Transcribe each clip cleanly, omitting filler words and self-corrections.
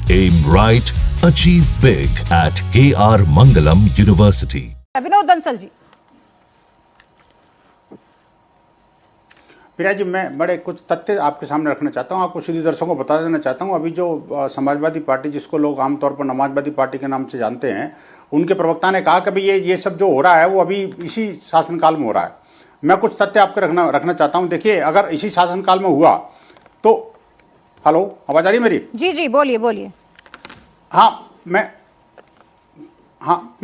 Aim right, achieve big at KR Mangalam University. Vinod Bansal ji. Priya ji, मैं बड़े कुछ तथ्य आपके सामने रखना चाहता हूँ, आपको सीधी दर्शकों को बता देना चाहता हूँ। अभी जो समाजवादी पार्टी, जिसको लोग आमतौर पर नमाजवादी पार्टी के नाम से जानते हैं, उनके प्रवक्ता ने कहा कि भाई ये सब जो हो रहा है वो अभी इसी शासनकाल में हो रहा है। मैं कुछ तथ्य आपके रखना चाहता हूँ। देखिए, अगर इसी शासनकाल में हुआ तो, हेलो, आवाज आ रही है मेरी? जी जी, बोलिए बोलिए। मैं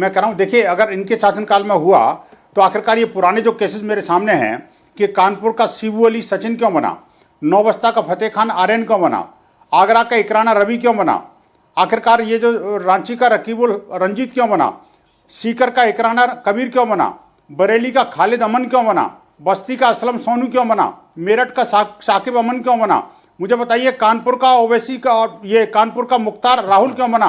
कह रहा हूँ, देखिए, अगर इनके शासनकाल में हुआ तो आखिरकार ये पुराने जो केसेस मेरे सामने हैं कि कानपुर का शिबू अली सचिन क्यों बना, नौबस्ता का फतेह खान आर्यन क्यों बना, आगरा का इकराना रवि क्यों बना, आखिरकार ये जो रांची का रकीबुल रंजीत क्यों बना, सीकर का इकराना कबीर क्यों बना, बरेली का खालिद अमन क्यों बना, बस्ती का असलम सोनू क्यों बना, मेरठ का साकिब अमन क्यों बना, मुझे बताइए कानपुर का ओवैसी का और ये कानपुर का मुख्तार राहुल क्यों बना।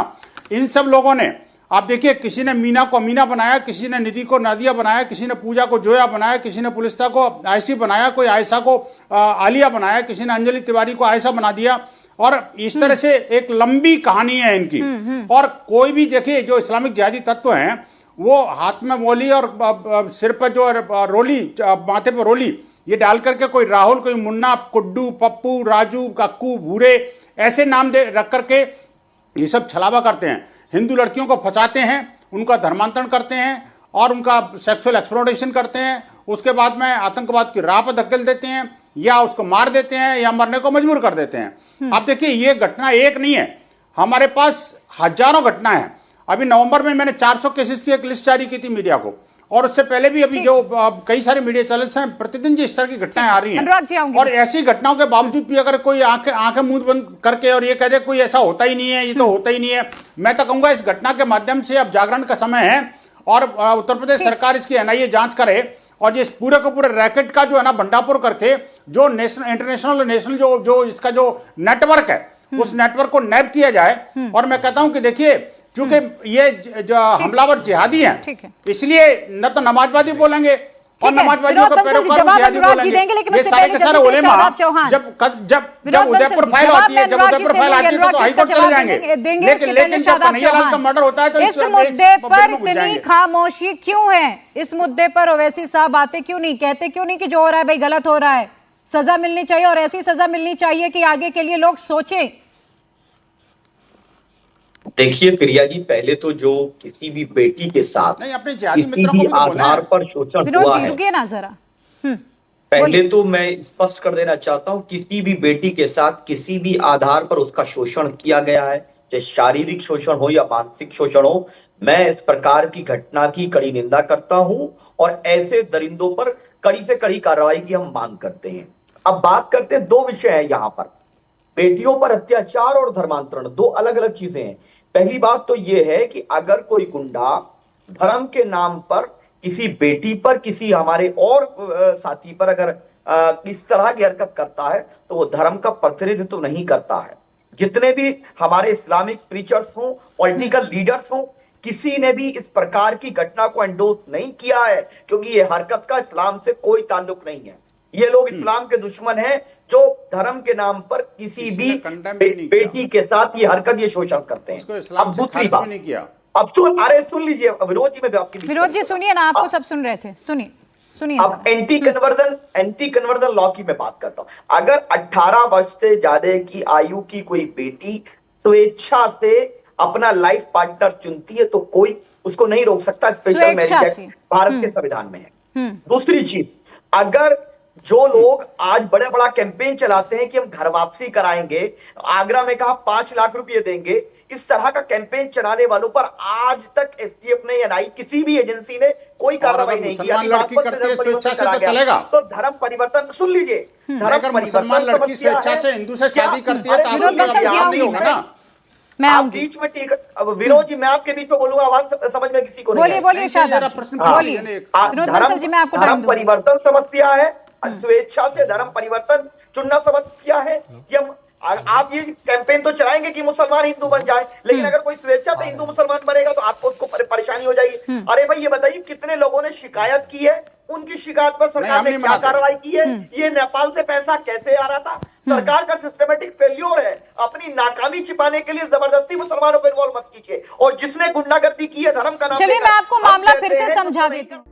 इन सब लोगों ने, आप देखिए, किसी ने मीना को अमीना बनाया, किसी ने निधि को नादिया बनाया, किसी ने पूजा को जोया बनाया, किसी ने पुलिस्ता को आयसी बनाया, कोई आयशा को आलिया बनाया, किसी ने अंजलि तिवारी को आयशा बना दिया। और इस तरह से एक लंबी कहानी है इनकी। और कोई भी देखिए, जो इस्लामिक जिहादी तत्व हैं, वो हाथ में मोली और सिर पर जो रोली, माथे पर रोली, ये डाल करके कोई राहुल, कोई मुन्ना, कुड्डू, पप्पू, राजू, कक्कू, भूरे, ऐसे नाम दे रख करके ये सब छलावा करते हैं। हिंदू लड़कियों को फंसाते हैं, उनका धर्मांतरण करते हैं और उनका सेक्सुअल एक्सप्लॉयटेशन करते हैं। उसके बाद में आतंकवाद की राह पर धकेल देते हैं, या उसको मार देते हैं, या मरने को मजबूर कर देते हैं। आप देखिए, ये घटना एक नहीं है, हमारे पास हजारों घटना है। अभी नवंबर में मैंने 400 केसेस की एक लिस्ट जारी की थी मीडिया को, और उससे पहले भी अभी जो कई सारे मीडिया चैनल्स हैं, प्रतिदिन जी इस तरह की घटनाएं आ रही हैं। और ऐसी घटनाओं के बावजूद भी अगर कोई आंखें मुंह बंद करके और ये कह दे कोई ऐसा होता ही नहीं है, ये तो होता ही नहीं है, मैं तो कहूंगा इस घटना के माध्यम से अब जागरण का समय है और उत्तर प्रदेश सरकार इसकी एनआईए जांच करे और जिस पूरे को पूरे रैकेट का जो है ना भंडाफोर करके जो इंटरनेशनल नेशनल जो इसका जो नेटवर्क है, उस नेटवर्क को नैप किया जाए। और मैं कहता हूं कि देखिए, क्योंकि ये जो हमलावर जिहादी हैं, इसलिए न तो नमाजवादी बोलेंगे और नमाजवादियों को पैरोकार जिहादी बोलेंगे। ये सारे के सारे उलेमा जब उदयपुर फाइल होती है, जब उदयपुर फाइल आती है तो हाईकोर्ट चले जाएंगे। लेकिन जब कन्हैयालाल का मर्डर होता है तो इस मुद्दे पर इतनी खामोशी क्यों है? इस मुद्दे पर ओवैसी साहब आते क्यों नहीं, कहते क्यों नहीं कि जो हो रहा है भाई गलत हो रहा है, सजा मिलनी चाहिए और ऐसी सजा मिलनी चाहिए कि आगे के लिए लोग सोचें? देखिए प्रिया जी, पहले तो जो किसी भी बेटी के साथ किसी भी आधार पर शोषण हुआ है, रुकिए ना जरा, पहले तो मैं स्पष्ट कर देना चाहता हूं, किसी भी बेटी के साथ किसी भी आधार पर उसका शोषण किया गया है, चाहे शारीरिक शोषण हो या मानसिक शोषण हो, मैं इस प्रकार की घटना की कड़ी निंदा करता हूं और ऐसे दरिंदों पर कड़ी से कड़ी कार्रवाई की हम मांग करते हैं। अब बात करते हैं, दो विषय है यहाँ पर, बेटियों पर अत्याचार और धर्मांतरण, दो अलग अलग चीजें हैं। पहली बात तो यह है कि अगर कोई गुंडा धर्म के नाम पर किसी बेटी पर, किसी हमारे और साथी पर अगर इस तरह की हरकत करता है तो वो धर्म का प्रतिनिधित्व नहीं करता है। जितने भी हमारे इस्लामिक प्रीचर्स हों, पॉलिटिकल लीडर्स हों, किसी ने भी इस प्रकार की घटना को एंडोर्स नहीं किया है, क्योंकि ये हरकत का इस्लाम से कोई ताल्लुक नहीं है। ये लोग इस्लाम के दुश्मन हैं जो धर्म के नाम पर किसी भी बेटी के साथ ये हरकत, ये शोषण करते हैं। अब दूसरी बात, अब तो अरे सुन लीजिए विनोद जी, में भी आपकी विनोद जी सुनिए ना, आपको सब सुन रहे थे, सुनिए। अब एंटी कन्वर्जन लॉ की मैं बात करता हूं। अगर 18 वर्ष से ज्यादा की आयु की कोई बेटी स्वेच्छा से अपना लाइफ पार्टनर चुनती है तो कोई उसको नहीं रोक सकता। स्पेशल मैरिज एक्ट भारत के संविधान में है। दूसरी चीज, अगर जो लोग आज बड़ा बड़ा कैंपेन चलाते हैं कि हम घर वापसी कराएंगे, आगरा में कहा 5 लाख रुपए देंगे, इस तरह का कैंपेन चलाने वालों पर आज तक एसटीएफ ने या नाई किसी भी एजेंसी ने कोई कार्रवाई नहीं की। लड़की करती है स्वेच्छा से तो चलेगा, तो धर्म परिवर्तन, सुन लीजिए, धर्म मुसलमान लड़की स्वेच्छा से हिंदू से शादी करती है तो नहीं होगा ना। मैं आप बीच में ठीक, अब विनोद जी मैं आपके बीच में बोलूंगा, आवाज समझ में किसी को नहीं। बोलिए शादाब, बोलिए। धर्म परिवर्तन समस्या है, स्वेच्छा से धर्म परिवर्तन चुनना समस्या है कि हम, आप ये कैंपेन तो चलाएंगे कि मुसलमान हिंदू बन जाए, लेकिन अगर कोई स्वेच्छा से हिंदू मुसलमान बनेगा तो आपको उसको परेशानी हो जाएगी। अरे भाई ये बताइए, कितने लोगों ने शिकायत की है उनकी शिकायत पर सरकार हम ने नहीं क्या मनाते। कार्रवाई की है, ये नेपाल से पैसा कैसे आ रहा था, सरकार का सिस्टमेटिक फेल्योर है। अपनी नाकामी छिपाने के लिए जबरदस्ती मुसलमानों को इन्वॉल्व मत कीजिए। और जिसने गुंडागर्दी की है धर्म का नाम चलिए लेकर, मैं आपको हम मामला कहते फिर से हैं समझा तो देती हूँ।